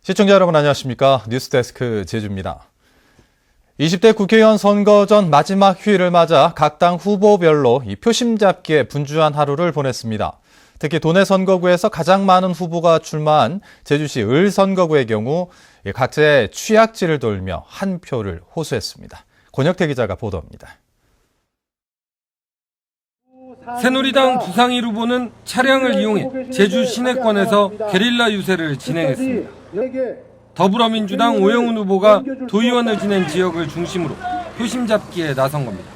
시청자 여러분 안녕하십니까? 뉴스데스크 제주입니다. 20대 국회의원 선거 전 마지막 휴일을 맞아 각 당 후보별로 표심 잡기에 분주한 하루를 보냈습니다. 특히 도내 선거구에서 가장 많은 후보가 출마한 제주시 을 선거구의 경우 각자의 취약지를 돌며 한 표를 호소했습니다. 권혁태 기자가 보도합니다. 새누리당 부상일 후보는 차량을 이용해 제주 시내권에서 게릴라 유세를 진행했습니다. 더불어민주당 오영훈 후보가 도의원을 지낸 지역을 중심으로 표심 잡기에 나선 겁니다.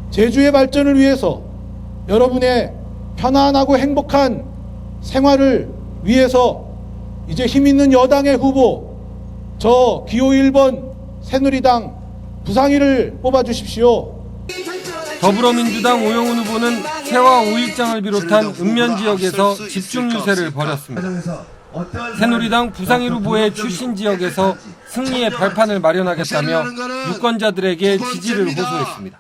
제주의 발전을 위해서 여러분의 편안하고 행복한 생활을 위해서 이제 힘 있는 여당의 후보 저 기호 1번 새누리당 부상일을 뽑아주십시오. 더불어민주당 오영훈 후보는 세화 5일장을 비롯한 읍면 지역에서 집중 유세를 벌였습니다. 새누리당 부상일 후보의 출신 지역에서 승리의 발판을 마련하겠다며 유권자들에게 지지를 호소했습니다.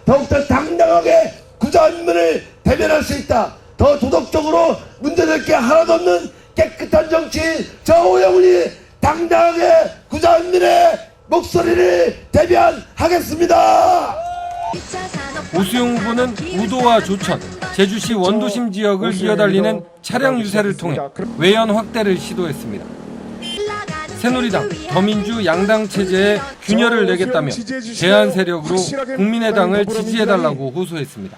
더욱더 당당하게 구자민을 대변할 수 있다. 더 도덕적으로 문제될 게 하나도 없는 깨끗한 정치인 저 오영훈이 당당하게 구자민의 목소리를 대변하겠습니다. 오수영 후보는 우도와 조천, 제주시 원도심 지역을 이어달리는 차량 유세를 통해 외연 확대를 시도했습니다. 새누리당, 더민주 양당 체제에 균열을 내겠다며 대안 세력으로 국민의당을 지지해달라고 호소했습니다.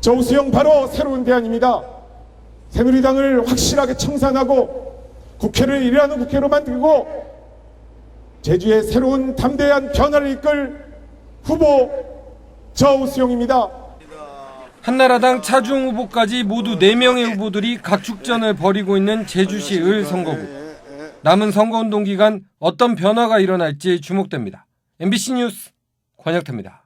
저 오수영 바로 새로운 대안입니다. 새누리당을 확실하게 청산하고 국회를 일하는 국회로 만들고 제주의 새로운 담대한 변화를 이끌 후보 저 오수영입니다. 한나라당 차주홍 후보까지 모두 4명의 후보들이 각축전을 벌이고 있는 제주시 을 선거구. 남은 선거운동 기간 어떤 변화가 일어날지 주목됩니다. MBC 뉴스 권혁태입니다.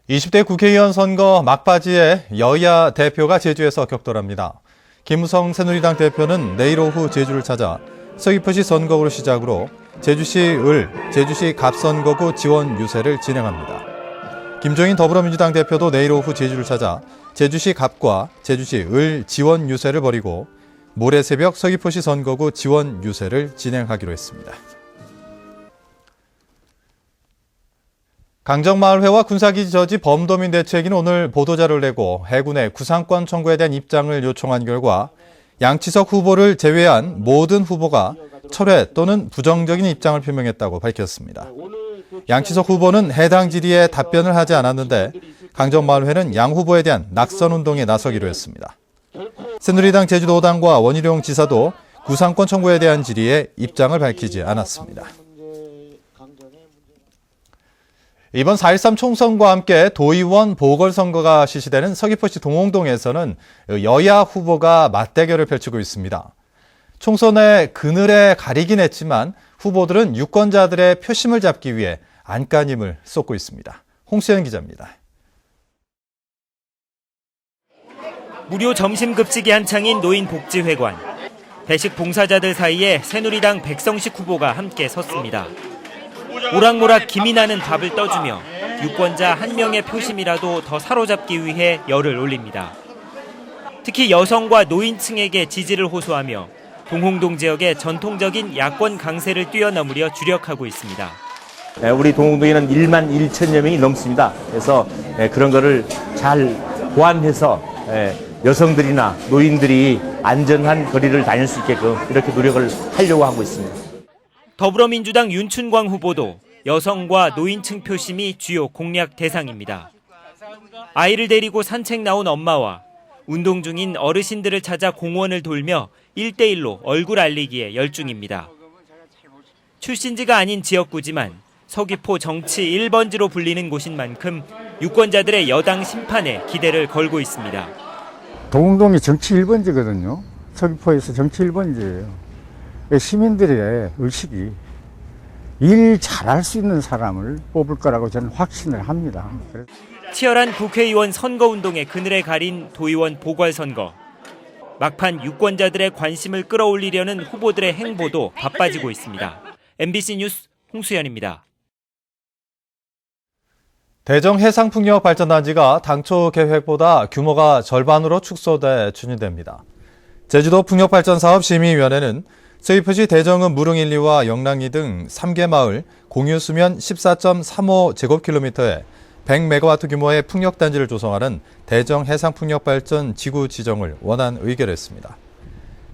20대 국회의원 선거 막바지에 여야 대표가 제주에서 격돌합니다. 김무성 새누리당 대표는 내일 오후 제주를 찾아 서귀포시 선거구를 시작으로 제주시 을, 제주시 갑 선거구 지원 유세를 진행합니다. 김종인 더불어민주당 대표도 내일 오후 제주를 찾아 제주시 갑과 제주시 을 지원 유세를 벌이고 모레 새벽 서귀포시 선거구 지원 유세를 진행하기로 했습니다. 강정마을회와 군사기지 저지 범도민 대책위는 오늘 보도자료를 내고 해군의 구상권 청구에 대한 입장을 요청한 결과 양치석 후보를 제외한 모든 후보가 철회 또는 부정적인 입장을 표명했다고 밝혔습니다. 양치석 후보는 해당 질의에 답변을 하지 않았는데 강정마을회는 양 후보에 대한 낙선운동에 나서기로 했습니다. 새누리당 제주도 5당과 원희룡 지사도 구상권 청구에 대한 질의에 입장을 밝히지 않았습니다. 이번 4.13 총선과 함께 도의원 보궐선거가 실시되는 서귀포시 동홍동에서는 여야 후보가 맞대결을 펼치고 있습니다. 총선의 그늘에 가리긴 했지만 후보들은 유권자들의 표심을 잡기 위해 안간힘을 쏟고 있습니다. 홍수연 기자입니다. 무료 점심급식이 한창인 노인복지회관. 배식 봉사자들 사이에 새누리당 백성식 후보가 함께 섰습니다. 오락모락 김이 나는 밥을 떠주며 유권자 한 명의 표심이라도 더 사로잡기 위해 열을 올립니다. 특히 여성과 노인층에게 지지를 호소하며 동홍동 지역의 전통적인 야권 강세를 뛰어넘으려 주력하고 있습니다. 우리 동홍동에는 1만 1천여 명이 넘습니다. 그래서 그런 거를 잘 보완해서 여성들이나 노인들이 안전한 거리를 다닐 수 있게끔 이렇게 노력을 하려고 하고 있습니다. 더불어민주당 윤춘광 후보도 여성과 노인층 표심이 주요 공략 대상입니다. 아이를 데리고 산책 나온 엄마와 운동 중인 어르신들을 찾아 공원을 돌며 1대1로 얼굴 알리기에 열중입니다. 출신지가 아닌 지역구지만 서귀포 정치 1번지로 불리는 곳인 만큼 유권자들의 여당 심판에 기대를 걸고 있습니다. 동홍동이 정치 1번지거든요. 서귀포에서 정치 1번지예요. 시민들의 의식이 일 잘할 수 있는 사람을 뽑을 거라고 저는 확신을 합니다. 치열한 국회의원 선거운동의 그늘에 가린 도의원 보궐선거. 막판 유권자들의 관심을 끌어올리려는 후보들의 행보도 바빠지고 있습니다. MBC 뉴스 홍수연입니다. 대정 해상풍력 발전단지가 당초 계획보다 규모가 절반으로 축소돼 추진됩니다. 제주도 풍력발전사업 심의위원회는 서귀포시 대정읍 무릉 1, 2와 영랑리 등 3개 마을 공유 수면 14.35제곱킬로미터에 100메가와트 규모의 풍력단지를 조성하는 대정 해상풍력발전 지구 지정을 원안 의결했습니다.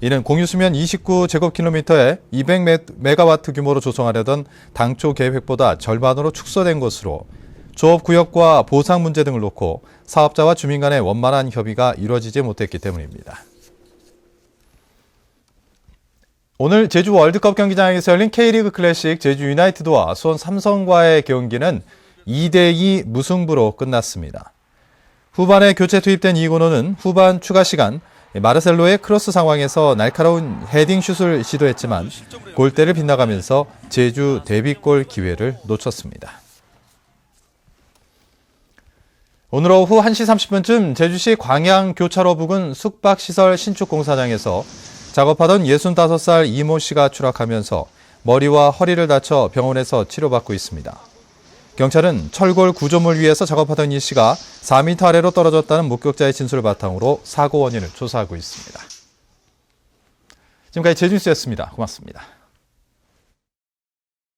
이는 공유 수면 29제곱킬로미터에 200메가와트 규모로 조성하려던 당초 계획보다 절반으로 축소된 것으로 조업구역과 보상 문제 등을 놓고 사업자와 주민 간의 원만한 협의가 이루어지지 못했기 때문입니다. 오늘 제주 월드컵 경기장에서 열린 K리그 클래식 제주 유나이티드와 수원 삼성과의 경기는 2대2 무승부로 끝났습니다. 후반에 교체 투입된 이건호는 후반 추가 시간 마르셀로의 크로스 상황에서 날카로운 헤딩 슛을 시도했지만 골대를 빗나가면서 제주 데뷔골 기회를 놓쳤습니다. 오늘 오후 1시 30분쯤 제주시 광양 교차로 부근 숙박시설 신축 공사장에서 작업하던 65살 이모 씨가 추락하면서 머리와 허리를 다쳐 병원에서 치료받고 있습니다. 경찰은 철골 구조물 위에서 작업하던 이 씨가 4m 아래로 떨어졌다는 목격자의 진술을 바탕으로 사고 원인을 조사하고 있습니다. 지금까지 제주뉴스였습니다. 고맙습니다.